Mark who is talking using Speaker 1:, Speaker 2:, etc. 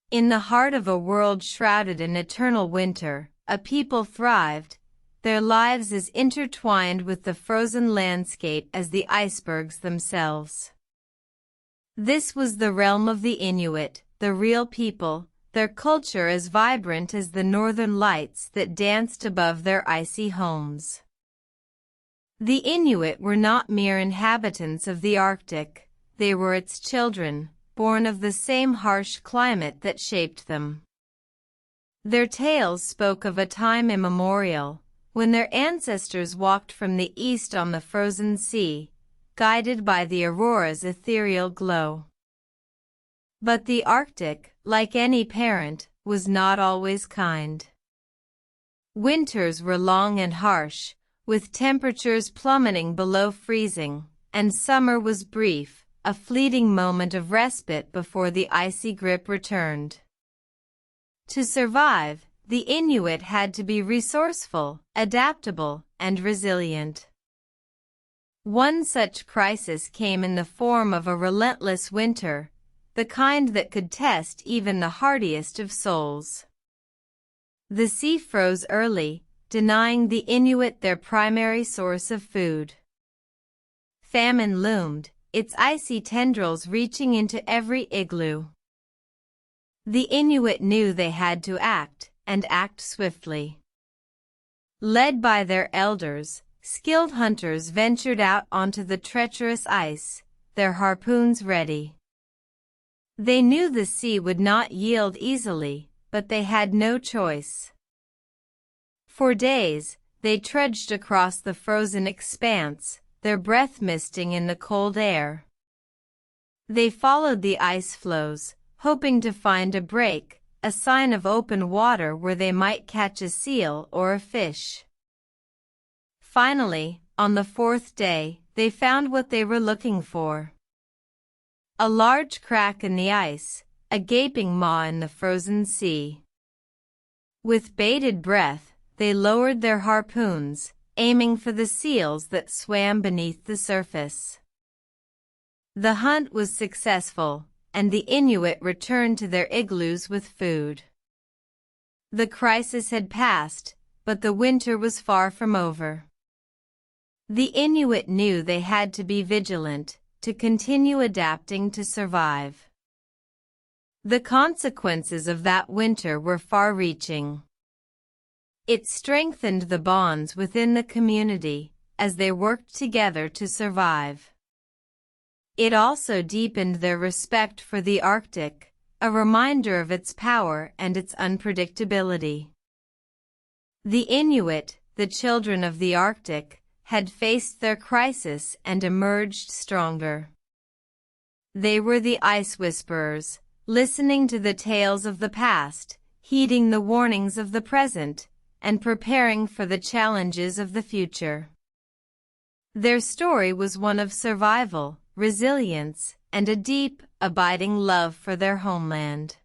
Speaker 1: In the heart of a world shrouded in eternal winter, a people thrived, their lives as intertwined with the frozen landscape as the icebergs themselves. This was the realm of the Inuit, the real people, their culture as vibrant as the northern lights that danced above their icy homes. The Inuit were not mere inhabitants of the Arctic, they were its children, born of the same harsh climate that shaped them. Their tales spoke of a time immemorial, when their ancestors walked from the east on the frozen sea, guided by the aurora's ethereal glow. But the Arctic, like any parent, was not always kind. Winters were long and harsh, with temperatures plummeting below freezing, and summer was brief, a fleeting moment of respite before the icy grip returned. To survive, the Inuit had to be resourceful, adaptable, and resilient. One such crisis came in the form of a relentless winter, the kind that could test even the hardiest of souls. The sea froze early, denying the Inuit their primary source of food. Famine loomed, its icy tendrils reaching into every igloo. The Inuit knew they had to act, and act swiftly. Led by their elders, skilled hunters ventured out onto the treacherous ice, their harpoons ready. They knew the sea would not yield easily, but they had no choice. For days, they trudged across the frozen expanse, their breath misting in the cold air. They followed the ice floes, hoping to find a break, a sign of open water where they might catch a seal or a fish. Finally, on the fourth day, they found what they were looking for. A large crack in the ice, a gaping maw in the frozen sea. With bated breath, they lowered their harpoons, aiming for the seals that swam beneath the surface. The hunt was successful, and the Inuit returned to their igloos with food. The crisis had passed, but the winter was far from over. The Inuit knew they had to be vigilant, to continue adapting to survive. The consequences of that winter were far-reaching. It strengthened the bonds within the community, as they worked together to survive. It also deepened their respect for the Arctic, a reminder of its power and its unpredictability. The Inuit, the children of the Arctic, had faced their crisis and emerged stronger. They were the ice whisperers, listening to the tales of the past, heeding the warnings of the present, and preparing for the challenges of the future. Their story was one of survival, resilience, and a deep, abiding love for their homeland.